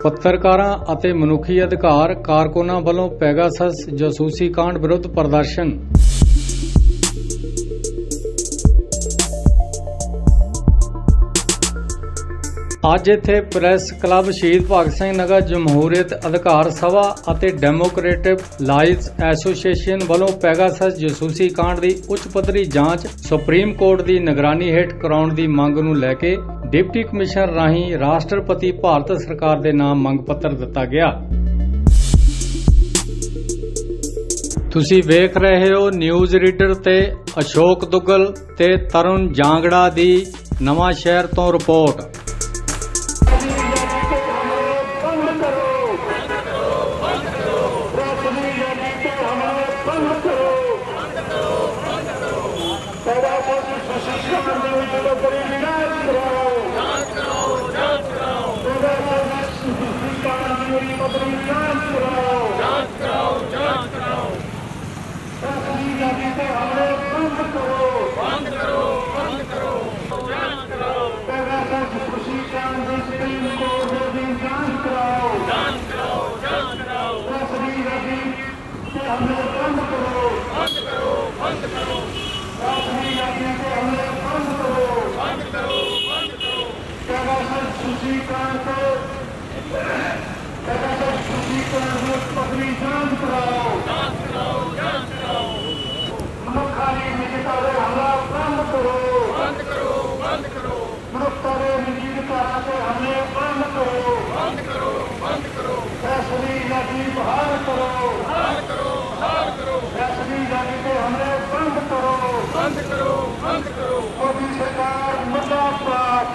ਪੱਤਰਕਾਰਾਂ ਅਤੇ ਮਨੁੱਖੀ ਅਧਿਕਾਰ ਕਾਰਕੁਨਾਂ ਵੱਲੋਂ ਪੈਗਾਸਸ ਜਾਸੂਸੀ ਕਾਂਡ ਵਿਰੁੱਧ ਪ੍ਰਦਰਸ਼ਨ। ਅੱਜ ਇੱਥੇ ਪ੍ਰੈਸ ਕਲੱਬ ਸ਼ਹੀਦ ਭਗਤ ਸਿੰਘ ਨਗਰ ਜਮਹੂਰੀਅਤ ਅਧਿਕਾਰ ਸਭਾ ਅਤੇ ਡੈਮੋਕ੍ਰੇਟਿਕ ਲਾਈਜ਼ ਐਸੋਸੀਏਸ਼ਨ ਵੱਲੋਂ ਪੈਗਾਸਸ ਜਾਸੂਸੀ ਕਾਂਡ ਦੀ ਉੱਚ ਪੱਧਰੀ ਜਾਂਚ ਸੁਪਰੀਮ ਕੋਰਟ ਦੀ ਨਿਗਰਾਨੀ ਹੇਠ ਕਰਾਉਣ ਦੀ ਮੰਗ ਨੂੰ ਲੈ ਕੇ ਡਿਪਟੀ ਕਮਿਸ਼ਨਰ ਰਾਹੀਂ ਰਾਸ਼ਟਰਪਤੀ ਭਾਰਤ ਸਰਕਾਰ ਦੇ ਨਾਮ ਮੰਗ ਪੱਤਰ ਦਿੱਤਾ ਗਿਆ। ਤੁਸੀਂ ਵੇਖ ਰਹੇ ਹੋ ਨਿਊਜ਼ ਰੀਡਰ ਤੇ ਅਸ਼ੋਕ ਦੁੱਗਲ ਤੇ ਤਰੁਣ ਜਾਂਗੜਾ ਦੀ ਨਵਾਂ ਸ਼ਹਿਰ ਤੋਂ ਰਿਪੋਰਟ।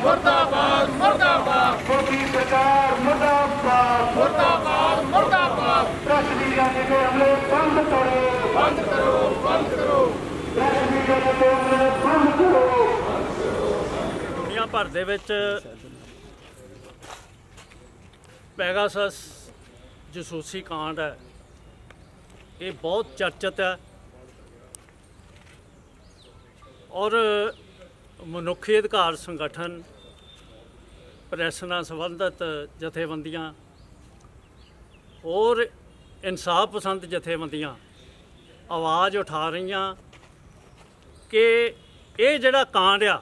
मुर्दाबाद मुर्दाबाद मोदी सरकार मुर्दाबाद मुर्दाबाद मुर्दाबाद प्रेस मीडिया के हमले बंद करो बंद करो बंद करो प्रेस मीडिया के हमले बंद करो। दुनिया भर दे विच पैगासस जासूसी कांड है, ये बहुत चर्चित है और मनुखी अधिकार संगठन, प्रैस नाल संबंधित जथेबंदियां और इंसाफ पसंद जथेबंदियां आवाज़ उठा रही कि ये जिहड़ा कांड आ,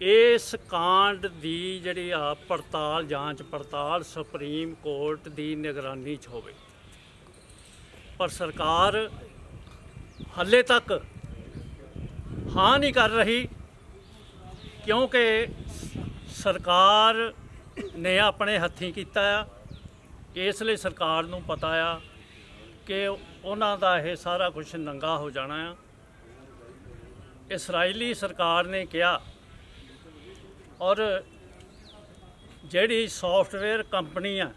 इस कांड की जिहड़ी पड़ताल जांच पड़ताल सुप्रीम कोर्ट की निगरानी च होवे, पर सरकार हले तक हाँ नहीं कर रही, क्योंकि सरकार ने अपने हथी किया है। इसलिए सरकार नूं पता आ कि उन्हां दा यह सारा कुछ नंगा हो जाना है। इसराइली सरकार ने कहा और जिहड़ी सॉफ्टवेयर कंपनी है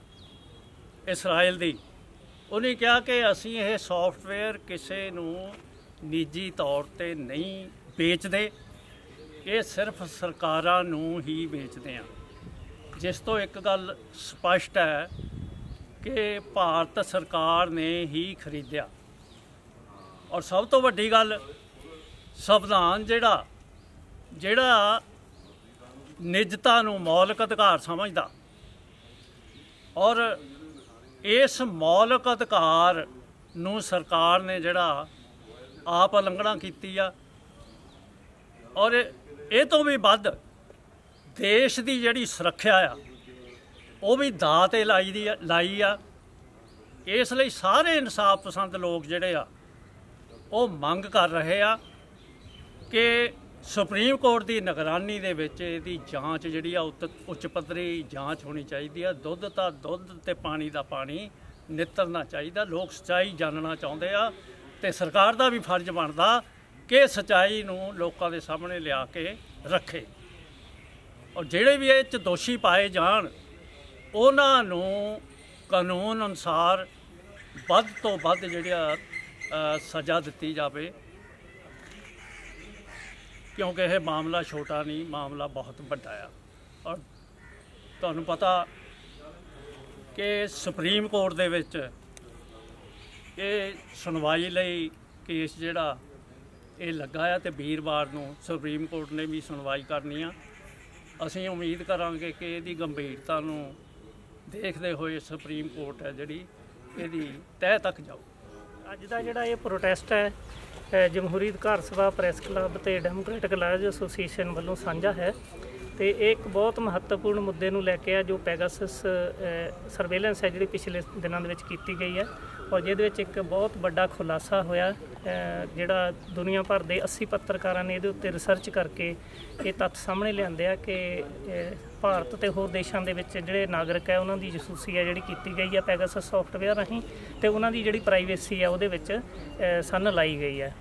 इसराइल दी, उन्हें कहा कि असीं यह सॉफ्टवेयर किसी नूं निजी तौर पर नहीं बेचते, ये सिर्फ सरकारां नूं ही बेचते हैं। जिस तो एक गल स्पष्ट है कि भारत सरकार ने ही खरीदिया। और सब तो वड्डी गल, संविधान जिहड़ा निजता नूं मौलिक अधिकार समझदा और इस मौलिक अधिकार नूं सरकार ने जिहड़ा आप उलंघना की आ। और ये तो भी वध देश की जिहड़ी सुरक्षा आ वो भी दाਅ ते लाई आ। इसलिए सारे इंसाफ पसंद लोग जिहड़े आ वो मंग कर रहे आ कि सुप्रीम कोर्ट की निगरानी दे विच इहदी जांच जिहड़ी आ उच्च पद्धरी जांच होनी चाहिए आ। दुध दा दुध ते पानी दा पानी नितरना चाहिए। लोग सच्चाई जानना चाहुंदे आ ते सरकार का भी फर्ज बनता कि सच्चाई नूं लोकां दे सामने लिया के रखे और जिहड़े भी इह च दोषी पाए जाण उन्हां नूं कानून अनुसार वध तो वध जिहड़ी सज़ा दित्ती जावे, क्योंकि यह मामला छोटा नहीं, मामला बहुत वड्डा आ। और तुहानूं पता कि सुप्रीम कोर्ट दे विच ये सुनवाई लई केस जिहड़ा ये लगा है तो वीरवार नूं सुप्रीम कोर्ट ने भी सुनवाई करनी आ। असीं उम्मीद करांगे कि इहदी गंभीरता नूं ਦੇਖਦੇ ਹੋਏ ਸੁਪਰੀਮ ਕੋਰਟ ਹੈ ਜਿਹੜੀ ਇਹਦੀ ਤਹਿ ਤੱਕ ਜਾਊ। ਅੱਜ ਦਾ ਜਿਹੜਾ ਇਹ ਪ੍ਰੋਟੈਸਟ ਹੈ ਜਮਹੂਰੀ ਅਧਿਕਾਰ ਸਭਾ, ਪ੍ਰੈਸ ਕਲੱਬ ਤੇ ਡੈਮੋਕ੍ਰੈਟਿਕ ਲਾਇਰਜ਼ ਐਸੋਸੀਏਸ਼ਨ ਵੱਲੋਂ ਸਾਂਝਾ ਹੈ ਤੇ ਇਹ ਇੱਕ ਬਹੁਤ ਮਹੱਤਵਪੂਰਨ ਮੁੱਦੇ ਨੂੰ ਲੈ ਕੇ ਆ ਜੋ ਪੈਗਾਸਸ ਸਰਵੇਲੈਂਸ ਹੈ ਜਿਹੜੀ ਪਿਛਲੇ ਦਿਨਾਂ ਦੇ ਵਿੱਚ ਕੀਤੀ ਗਈ ਹੈ ਔਰ ਜਿਹਦੇ ਵਿੱਚ ਇੱਕ ਬਹੁਤ ਵੱਡਾ ਖੁਲਾਸਾ ਹੋਇਆ ਜਿਹੜਾ ਦੁਨੀਆ ਭਰ ਦੇ 80 ਪੱਤਰਕਾਰਾਂ ਨੇ ਇਹਦੇ ਉੱਤੇ ਰਿਸਰਚ ਕਰਕੇ ਇਹ ਤੱਥ ਸਾਹਮਣੇ ਲਿਆਂਦੇ ਆ ਕਿ ਭਾਰਤ ਤੇ ਹੋਰ ਦੇਸ਼ਾਂ ਦੇ ਵਿੱਚ ਜਿਹੜੇ ਨਾਗਰਿਕ ਹੈ ਉਹਨਾਂ ਦੀ ਜਸੂਸੀ ਹੈ ਜਿਹੜੀ ਕੀਤੀ ਗਈ ਹੈ ਪੈਗਾਸਸ ਸੌਫਟਵੇਅਰ ਰਾਹੀਂ ਤੇ ਉਹਨਾਂ ਦੀ ਜਿਹੜੀ ਪ੍ਰਾਈਵੇਸੀ ਹੈ ਉਹਦੇ ਵਿੱਚ ਸੰਨ ਲਾਈ ਗਈ ਹੈ।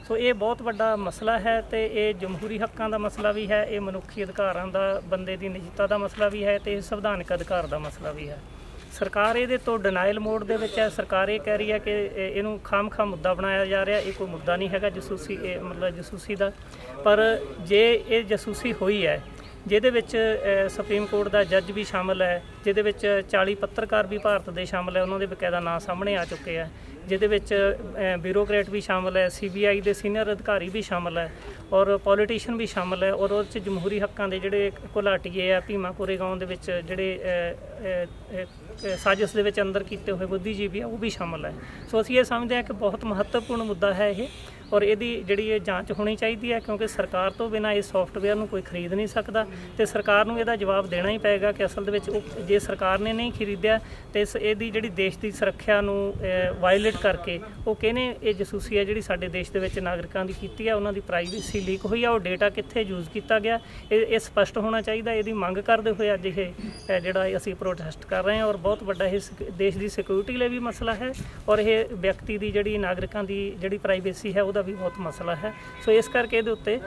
ਸੋ ਇਹ ਬਹੁਤ ਵੱਡਾ ਮਸਲਾ ਹੈ ਤੇ ਇਹ ਜਮਹੂਰੀ ਹੱਕਾਂ ਦਾ ਮਸਲਾ ਵੀ ਹੈ, ਇਹ ਮਨੁੱਖੀ ਅਧਿਕਾਰਾਂ ਦਾ, ਬੰਦੇ ਦੀ ਨਿੱਜਤਾ ਦਾ ਮਸਲਾ ਵੀ ਹੈ ਤੇ ਇਹ ਸੰਵਿਧਾਨਕ ਅਧਿਕਾਰ ਦਾ ਮਸਲਾ ਵੀ ਹੈ। ਸਰਕਾਰ ਇਹਦੇ ਤੋਂ ਡਿਨਾਈਲ ਮੋਡ ਦੇ ਵਿੱਚ ਹੈ। ਸਰਕਾਰ ਇਹ ਕਹਿ ਰਹੀ ਹੈ ਕਿ ਇਹਨੂੰ ਖਾਮ-ਖਾ ਮੁੱਦਾ ਬਣਾਇਆ ਜਾ ਰਿਹਾ। ਇਹ ਕੋਈ ਮੁੱਦਾ ਨਹੀਂ ਹੈਗਾ ਜਸੂਸੀ, ਇਹ ਮਤਲਬ ਜਸੂਸੀ ਦਾ। ਪਰ ਜੇ ਇਹ ਜਸੂਸੀ ਹੋਈ ਹੈ ਜਿਹਦੇ ਵਿੱਚ ਸੁਪਰੀਮ ਕੋਰਟ ਦਾ ਜੱਜ ਵੀ ਸ਼ਾਮਲ ਹੈ, ਜਿਹਦੇ ਵਿੱਚ 40 ਪੱਤਰਕਾਰ ਵੀ ਭਾਰਤ ਦੇ ਸ਼ਾਮਲ ਹੈ, ਉਹਨਾਂ ਦੇ ਬਕਾਇਦਾ ਨਾਂ ਸਾਹਮਣੇ ਆ ਚੁੱਕੇ ਆ, ਜਿਹਦੇ ਵਿੱਚ ਬਿਊਰੋਕਰੇਟ ਵੀ ਸ਼ਾਮਲ ਹੈ, CBI ਦੇ ਸੀਨੀਅਰ ਅਧਿਕਾਰੀ ਵੀ ਸ਼ਾਮਲ ਹੈ ਔਰ ਪੋਲੀਟੀਸ਼ੀਅਨ ਵੀ ਸ਼ਾਮਲ ਹੈ ਔਰ ਉਹਦੇ 'ਚ ਜਮਹੂਰੀ ਹੱਕਾਂ ਦੇ ਜਿਹੜੇ ਘੁਲਾਟੀਏ ਆ ਭੀਮਾ ਕੋਰੇਗਾਂਵ ਦੇ ਵਿੱਚ ਜਿਹੜੇ ਸਾਜ਼ਿਸ਼ ਦੇ ਵਿੱਚ ਅੰਦਰ ਕੀਤੇ ਹੋਏ ਬੁੱਧੀਜੀਵੀ ਆ ਉਹ ਵੀ ਸ਼ਾਮਲ ਹੈ। ਸੋ ਅਸੀਂ ਇਹ ਸਮਝਦੇ ਹਾਂ ਕਿ ਬਹੁਤ ਮਹੱਤਵਪੂਰਨ ਮੁੱਦਾ ਹੈ ਇਹ ਔਰ ਇਹਦੀ ਜਿਹੜੀ ਇਹ ਜਾਂਚ ਹੋਣੀ ਚਾਹੀਦੀ ਹੈ ਕਿਉਂਕਿ ਸਰਕਾਰ ਤੋਂ ਬਿਨਾਂ ਇਸ ਸੌਫਟਵੇਅਰ ਨੂੰ ਕੋਈ ਖਰੀਦ ਨਹੀਂ ਸਕਦਾ ਤੇ ਸਰਕਾਰ ਨੂੰ ਇਹਦਾ ਜਵਾਬ ਦੇਣਾ ਹੀ ਪਏਗਾ ਕਿ ਅਸਲ ਦੇ ਵਿੱਚ ਉਹ ਜੇ ਸਰਕਾਰ ਨੇ ਨਹੀਂ ਖਰੀਦਿਆ ਤੇ ਇਹਦੀ ਜਿਹੜੀ ਦੇਸ਼ ਦੀ ਸੁਰੱਖਿਆ ਨੂੰ ਵਾਇਲੇਟ ਕਰਕੇ ਉਹ ਕਿਹਨੇ ਇਹ ਜਸੂਸੀ ਹੈ ਜਿਹੜੀ ਸਾਡੇ ਦੇਸ਼ ਦੇ ਵਿੱਚ ਨਾਗਰਿਕਾਂ ਦੀ ਕੀਤੀ ਹੈ, ਉਹਨਾਂ ਦੀ ਪ੍ਰਾਈਵੇਸੀ ਲੀਕ ਹੋਈ ਆ, ਉਹ ਡੇਟਾ ਕਿੱਥੇ ਯੂਜ਼ ਕੀਤਾ ਗਿਆ, ਇਹ ਸਪਸ਼ਟ ਹੋਣਾ ਚਾਹੀਦਾ। ਇਹਦੀ ਮੰਗ ਕਰਦੇ ਹੋਏ ਅੱਜ ਇਹ ਜਿਹੜਾ ਅਸੀਂ ਪ੍ਰੋਟੈਸਟ ਕਰ ਰਹੇ ਹਾਂ ਔਰ ਬਹੁਤ ਵੱਡਾ ਇਹ ਦੇਸ਼ ਦੀ ਸਿਕਿਉਰਿਟੀ ਲਈ ਵੀ ਮਸਲਾ ਹੈ ਔਰ ਇਹ ਵਿਅਕਤੀ ਦੀ ਜਿਹੜੀ ਨਾਗਰਿਕਾਂ ਦੀ ਜਿਹੜੀ ਪ੍ਰਾਈਵੇਸੀ ਹੈ ਉਹਦਾ ਵੀ ਬਹੁਤ ਮਸਲਾ ਹੈ। ਸੋ ਇਸ ਕਰਕੇ ਇਹਦੇ ਉੱਤੇ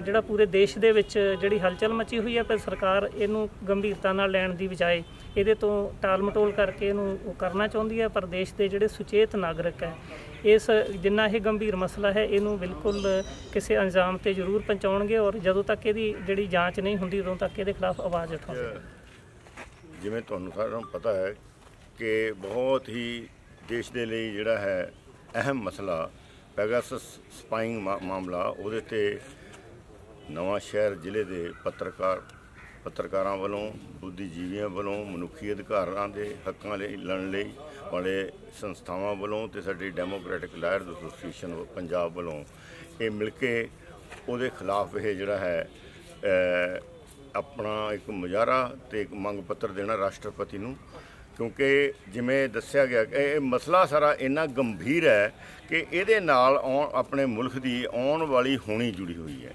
ਜਿਹੜਾ ਪੂਰੇ ਦੇਸ਼ ਦੇ ਵਿੱਚ ਜਿਹੜੀ ਹਲਚਲ ਮਚੀ ਹੋਈ ਹੈ ਪਰ ਸਰਕਾਰ ਇਹਨੂੰ ਗੰਭੀਰਤਾ ਨਾਲ ਲੈਣ ਦੀ ਬਜਾਏ ਇਹਦੇ ਤੋਂ ਟਾਲ ਮਟੋਲ ਕਰਕੇ ਇਹਨੂੰ ਉਹ ਕਰਨਾ ਚਾਹੁੰਦੀ ਹੈ। ਪਰ ਦੇਸ਼ ਦੇ ਜਿਹੜੇ ਸੁਚੇਤ ਨਾਗਰਿਕ ਹੈ ਇਸ ਜਿੰਨਾ ਇਹ ਗੰਭੀਰ ਮਸਲਾ ਹੈ ਇਹਨੂੰ ਬਿਲਕੁਲ ਕਿਸੇ ਅੰਜਾਮ ਤੇ ਜ਼ਰੂਰ ਪਹੁੰਚਾਉਣਗੇ ਔਰ ਜਦੋਂ ਤੱਕ ਇਹਦੀ ਜਿਹੜੀ ਜਾਂਚ ਨਹੀਂ ਹੁੰਦੀ ਉਦੋਂ ਤੱਕ ਇਹਦੇ ਖਿਲਾਫ ਆਵਾਜ਼ ਉਠਾਉਣਗੇ। ਜਿਵੇਂ ਤੁਹਾਨੂੰ ਸਾਰਿਆਂ ਨੂੰ ਪਤਾ ਹੈ ਕਿ ਬਹੁਤ ਹੀ ਦੇਸ਼ ਦੇ ਲਈ ਜਿਹੜਾ ਹੈ ਅਹਿਮ ਮਸਲਾ ਪੈਗਾਸਸ ਸਪਾਈਂਗ ਮਾਮਲਾ, ਉਹਦੇ 'ਤੇ ਨਵਾਂ ਸ਼ਹਿਰ ਜ਼ਿਲ੍ਹੇ ਦੇ ਪੱਤਰਕਾਰਾਂ ਵੱਲੋਂ, ਬੁੱਧੀਜੀਵੀਆਂ ਵੱਲੋਂ, ਮਨੁੱਖੀ ਅਧਿਕਾਰਾਂ ਦੇ ਹੱਕਾਂ ਲਈ ਲੜਨ ਲਈ ਵਾਲੇ ਸੰਸਥਾਵਾਂ ਵੱਲੋਂ ਤੇ ਸਾਡੀ ਡੈਮੋਕ੍ਰੈਟਿਕ ਲਾਇਰਜ਼ ਐਸੋਸੀਏਸ਼ਨ ਪੰਜਾਬ ਵੱਲੋਂ ਇਹ ਮਿਲ ਕੇ ਉਹਦੇ ਖਿਲਾਫ ਇਹ ਜਿਹੜਾ ਹੈ ਆਪਣਾ ਇੱਕ ਮੁਜ਼ਾਹਰਾ ਤੇ ਇੱਕ ਮੰਗ ਪੱਤਰ ਦੇਣਾ ਰਾਸ਼ਟਰਪਤੀ ਨੂੰ ਕਿਉਂਕਿ ਜਿਵੇਂ ਦੱਸਿਆ ਗਿਆ ਕਿ ਇਹ ਮਸਲਾ ਸਾਰਾ ਇੰਨਾ ਗੰਭੀਰ ਹੈ ਕਿ ਇਹਦੇ ਨਾਲ ਆਪਣੇ ਮੁਲਕ ਦੀ ਆਉਣ ਵਾਲੀ ਹੋਣੀ ਜੁੜੀ ਹੋਈ ਹੈ।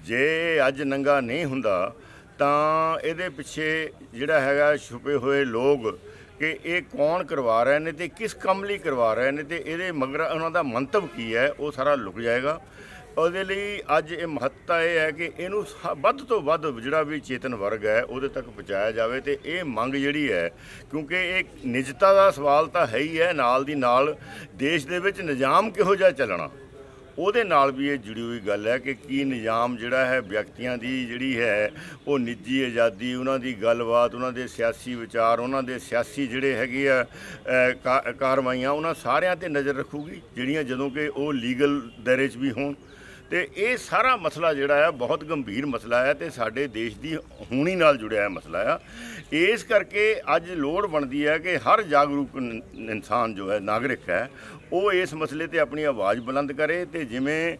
ਜੇ ਅੱਜ ਨੰਗਾ ਨਹੀਂ ਹੁੰਦਾ ਤਾਂ ਇਹਦੇ ਪਿੱਛੇ ਜਿਹੜਾ ਹੈਗਾ ਛੁਪੇ ਹੋਏ ਲੋਕ ਕਿ ਇਹ ਕੌਣ ਕਰਵਾ ਰਹੇ ਨੇ ਤੇ ਕਿਸ ਕੰਮ ਲਈ ਕਰਵਾ ਰਹੇ ਨੇ ਤੇ ਇਹਦੇ ਮਗਰ ਉਹਨਾਂ ਦਾ ਮੰਤਵ ਕੀ ਹੈ ਉਹ ਸਾਰਾ ਲੁਕ ਜਾਏਗਾ। ਉਹਦੇ ਲਈ ਅੱਜ ਇਹ ਮਹੱਤਤਾ ਇਹ ਹੈ ਕਿ ਇਹਨੂੰ ਵੱਧ ਤੋਂ ਵੱਧ ਜਿਹੜਾ ਵੀ ਚੇਤਨ ਵਰਗ ਹੈ ਉਹਦੇ ਤੱਕ ਪਹੁੰਚਾਇਆ ਜਾਵੇ ਤੇ ਇਹ ਮੰਗ ਜਿਹੜੀ ਹੈ ਕਿਉਂਕਿ ਇਹ ਨਿਜਤਾ ਦਾ ਸਵਾਲ ਤਾਂ ਹੈ ਹੀ ਹੈ, ਨਾਲ ਦੀ ਨਾਲ ਦੇਸ਼ ਦੇ ਵਿੱਚ ਨਿਜ਼ਾਮ ਕਿਹੋ ਜਿਹਾ ਚੱਲਣਾ ਉਹਦੇ ਨਾਲ ਵੀ ਇਹ ਜੁੜੀ ਹੋਈ ਗੱਲ ਹੈ ਕਿ ਕੀ ਨਿਜ਼ਾਮ ਜਿਹੜਾ ਹੈ ਵਿਅਕਤੀਆਂ ਦੀ ਜਿਹੜੀ ਹੈ ਉਹ ਨਿੱਜੀ ਆਜ਼ਾਦੀ, ਉਹਨਾਂ ਦੀ ਗੱਲਬਾਤ, ਉਹਨਾਂ ਦੇ ਸਿਆਸੀ ਵਿਚਾਰ, ਉਹਨਾਂ ਦੇ ਸਿਆਸੀ ਜਿਹੜੇ ਹੈਗੇ ਆ ਕਾਰਵਾਈਆਂ ਉਹਨਾਂ ਸਾਰਿਆਂ 'ਤੇ ਨਜ਼ਰ ਰੱਖੂਗੀ ਜਿਹੜੀਆਂ ਜਦੋਂ ਕਿ ਉਹ ਲੀਗਲ ਦਾਇਰੇ 'ਚ ਵੀ ਹੋਣ। ਤੇ ਇਹ ਸਾਰਾ ਮਸਲਾ ਜਿਹੜਾ ਹੈ ਬਹੁਤ ਗੰਭੀਰ ਮਸਲਾ ਹੈ ਤੇ ਸਾਡੇ ਦੇਸ਼ ਦੀ ਹੋਣੀ ਨਾਲ ਜੁੜਿਆ ਹੈ ਮਸਲਾ ਆ। ਇਸ ਕਰਕੇ ਅੱਜ ਲੋੜ ਬਣਦੀ ਹੈ ਕਿ ਹਰ ਜਾਗਰੂਕ ਇਨਸਾਨ ਜੋ ਹੈ ਨਾਗਰਿਕ ਹੈ ਉਹ ਇਸ ਮਸਲੇ 'ਤੇ ਆਪਣੀ ਆਵਾਜ਼ ਬੁਲੰਦ ਕਰੇ ਤੇ ਜਿਵੇਂ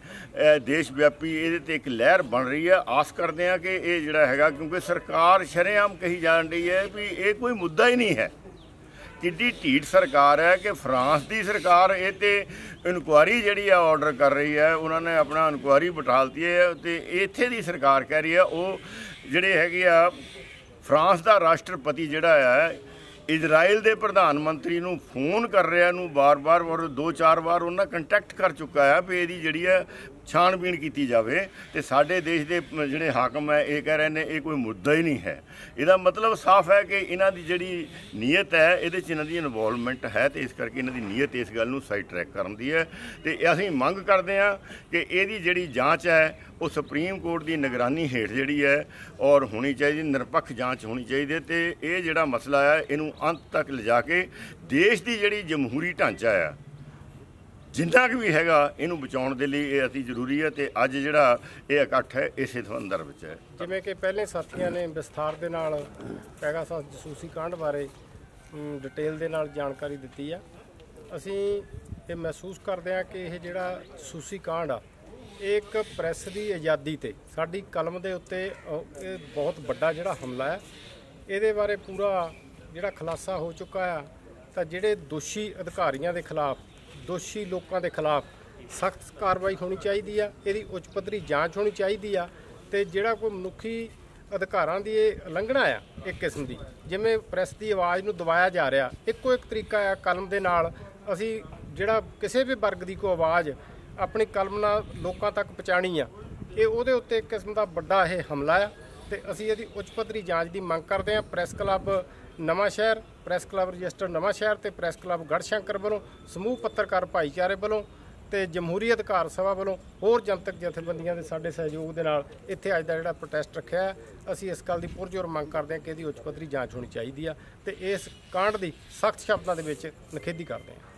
ਦੇਸ਼ ਵਿਆਪੀ ਇਹਦੇ 'ਤੇ ਇੱਕ ਲਹਿਰ ਬਣ ਰਹੀ ਹੈ ਆਸ ਕਰਦੇ ਹਾਂ ਕਿ ਇਹ ਜਿਹੜਾ ਹੈਗਾ ਕਿਉਂਕਿ ਸਰਕਾਰ ਸ਼ਰੇਆਮ ਕਹੀ ਜਾਣ ਰਹੀ ਹੈ ਵੀ ਇਹ ਕੋਈ ਮੁੱਦਾ ਹੀ ਨਹੀਂ ਹੈ। ਕਿੱਡੀ ਢੀਠ ਸਰਕਾਰ ਹੈ ਕਿ ਫਰਾਂਸ ਦੀ ਸਰਕਾਰ ਇਹ 'ਤੇ ਇਨਕੁਆਇਰੀ ਜਿਹੜੀ ਆ ਆਰਡਰ ਕਰ ਰਹੀ ਹੈ, ਉਹਨਾਂ ਨੇ ਆਪਣਾ ਇਨਕੁਆਇਰੀ ਬਿਠਾ ਦਿੱਤੀ ਹੈ ਤੇ ਇੱਥੇ ਦੀ ਸਰਕਾਰ ਕਹਿ ਰਹੀ ਹੈ ਉਹ ਜਿਹੜੇ ਹੈਗੇ ਆ ਫਰਾਂਸ ਦਾ ਰਾਸ਼ਟਰਪਤੀ ਜਿਹੜਾ ਆ ਇਜ਼ਰਾਈਲ ਦੇ ਪ੍ਰਧਾਨ ਮੰਤਰੀ ਨੂੰ ਫੋਨ ਕਰ ਰਿਹਾ ਨੂੰ ਬਾਰ-ਬਾਰ ਔਰ 2-4 ਵਾਰ ਉਹਨਾਂ ਕੰਟੈਕਟ ਕਰ ਚੁੱਕਾ ਹੈ ਵੀ ਇਹਦੀ ਜਿਹੜੀ ਹੈ ਛਾਣਬੀਣ ਕੀਤੀ ਜਾਵੇ ਤੇ ਸਾਡੇ ਦੇਸ਼ ਦੇ ਜਿਹੜੇ ਹਾਕਮ ਹੈ ਇਹ ਕਹਿ ਰਹੇ ਨੇ ਇਹ ਕੋਈ ਮੁੱਦਾ ਹੀ ਨਹੀਂ ਹੈ। ਇਹਦਾ ਮਤਲਬ ਸਾਫ਼ ਹੈ ਕਿ ਇਹਨਾਂ ਦੀ ਜਿਹੜੀ ਨੀਅਤ ਹੈ ਇਹਦੇ 'ਚ ਇਹਨਾਂ ਦੀ ਇਨਵੋਲਵਮੈਂਟ ਹੈ ਤੇ ਇਸ ਕਰਕੇ ਇਹਨਾਂ ਦੀ ਨੀਅਤ ਇਸ ਗੱਲ ਨੂੰ ਸਾਈਡ ਟਰੈਕ ਕਰਨ ਦੀ ਹੈ ਤੇ ਅਸੀਂ ਮੰਗ ਕਰਦੇ ਹਾਂ ਕਿ ਇਹਦੀ ਜਿਹੜੀ ਜਾਂਚ ਹੈ ਉਹ ਸੁਪਰੀਮ ਕੋਰਟ ਦੀ ਨਿਗਰਾਨੀ ਹੇਠ ਜਿਹੜੀ ਹੈ ਔਰ ਹੋਣੀ ਚਾਹੀਦੀ, ਨਿਰਪੱਖ ਜਾਂਚ ਹੋਣੀ ਚਾਹੀਦੀ ਤੇ ਇਹ ਜਿਹੜਾ ਮਸਲਾ ਹੈ ਇਹਨੂੰ ਅੰਤ ਤੱਕ ਲਿਜਾ ਕੇ ਦੇਸ਼ ਦੀ ਜਿਹੜੀ ਜਮਹੂਰੀ ਢਾਂਚਾ ਆ ਜਿੰਨਾ ਕੁ ਵੀ ਹੈਗਾ ਇਹਨੂੰ ਬਚਾਉਣ ਦੇ ਲਈ ਇਹ ਅਤੀ ਜ਼ਰੂਰੀ ਹੈ। ਤੇ ਅੱਜ ਜਿਹੜਾ ਇਹ ਇਕੱਠ ਹੈ ਇਸੇ ਸੰਬੰਧ ਵਿੱਚ ਹੈ। ਜਿਵੇਂ ਕਿ ਪਹਿਲੇ ਸਾਥੀਆਂ ਨੇ ਵਿਸਥਾਰ ਦੇ ਨਾਲ ਪੈਗਾਸਸ ਜਸੂਸੀ ਕਾਂਡ ਬਾਰੇ ਡਿਟੇਲ ਦੇ ਨਾਲ ਜਾਣਕਾਰੀ ਦਿੱਤੀ ਆ। ਅਸੀਂ ਇਹ ਮਹਿਸੂਸ ਕਰਦੇ ਹਾਂ ਕਿ ਇਹ ਜਿਹੜਾ ਜਸੂਸੀ ਕਾਂਡ ਆ ਇਹ ਇੱਕ ਪ੍ਰੈਸ ਦੀ ਆਜ਼ਾਦੀ ਤੇ ਸਾਡੀ ਕਲਮ ਦੇ ਉੱਤੇ ਇਹ ਬਹੁਤ ਵੱਡਾ ਜਿਹੜਾ ਹਮਲਾ ਹੈ। ਇਹਦੇ ਬਾਰੇ ਪੂਰਾ ਜਿਹੜਾ ਖੁਲਾਸਾ ਹੋ ਚੁੱਕਾ ਆ। ਤਾਂ ਜਿਹੜੇ ਦੋਸ਼ੀ ਅਧਿਕਾਰੀਆਂ ਦੇ ਖਿਲਾਫ, ਦੋਸ਼ੀ ਲੋਕਾਂ ਦੇ ਖਿਲਾਫ ਸਖਤ ਕਾਰਵਾਈ ਹੋਣੀ ਚਾਹੀਦੀ ਆ। ਇਹਦੀ ਉੱਚ ਪੱਧਰੀ ਜਾਂਚ ਹੋਣੀ ਚਾਹੀਦੀ ਆ। ਤੇ ਜਿਹੜਾ ਕੋਈ ਮਨੁੱਖੀ ਅਧਿਕਾਰਾਂ ਦੀ ਇਹ ਉਲੰਘਣਾ ਆ ਇੱਕ ਕਿਸਮ ਦੀ, ਜਿਵੇਂ ਪ੍ਰੈਸ ਦੀ ਆਵਾਜ਼ ਨੂੰ ਦਬਾਇਆ ਜਾ ਰਿਹਾ, ਇੱਕੋ ਇੱਕ ਤਰੀਕਾ ਆ ਕਲਮ ਦੇ ਨਾਲ ਅਸੀਂ ਜਿਹੜਾ ਕਿਸੇ ਵੀ ਵਰਗ ਦੀ ਕੋਈ ਆਵਾਜ਼ ਆਪਣੀ ਕਲਮ ਨਾਲ ਲੋਕਾਂ ਤੱਕ ਪਹੁੰਚਾਉਣੀ ਆ, ਇਹ ਉਹਦੇ ਉੱਤੇ ਇੱਕ ਕਿਸਮ ਦਾ ਵੱਡਾ ਇਹ ਹਮਲਾ ਆ। ਤੇ ਅਸੀਂ ਇਹਦੀ ਉੱਚ ਪੱਧਰੀ ਜਾਂਚ ਦੀ ਮੰਗ ਕਰਦੇ ਹਾਂ। ਪ੍ਰੈਸ ਕਲੱਬ ਨਵਾਂ ਸ਼ਹਿਰ, ਪ੍ਰੈਸ ਕਲੱਬ ਰਜਿਸਟਰ ਨਵਾਂ ਸ਼ਹਿਰ ਤੇ ਪ੍ਰੈਸ ਕਲੱਬ ਗੜ੍ਹਸ਼ੰਕਰ ਵੱਲੋਂ, ਸਮੂਹ ਪੱਤਰਕਾਰ ਭਾਈਚਾਰੇ ਵੱਲੋਂ ਤੇ ਜਮਹੂਰੀ ਅਧਿਕਾਰ ਸਭਾ ਵੱਲੋਂ ਹੋਰ ਜਨਤਕ ਜਥੇਬੰਦੀਆਂ ਦੇ ਸਾਡੇ ਸਹਿਯੋਗ ਦੇ ਨਾਲ ਇੱਥੇ ਅੱਜ ਦਾ ਜਿਹੜਾ ਪ੍ਰੋਟੈਸਟ ਰੱਖਿਆ ਹੈ। ਅਸੀਂ ਇਸ ਗੱਲ ਦੀ ਪੁਰਜ਼ੋਰ ਮੰਗ ਕਰਦੇ ਹਾਂ ਕਿ ਇਹਦੀ ਉੱਚ ਪੱਧਰੀ ਜਾਂਚ ਹੋਣੀ ਚਾਹੀਦੀ ਆ ਤੇ ਇਸ ਕਾਂਡ ਦੀ ਸਖਤ ਸ਼ਬਦਾਂ ਦੇ ਵਿੱਚ ਨਿਖੇਧੀ ਕਰਦੇ ਹਾਂ।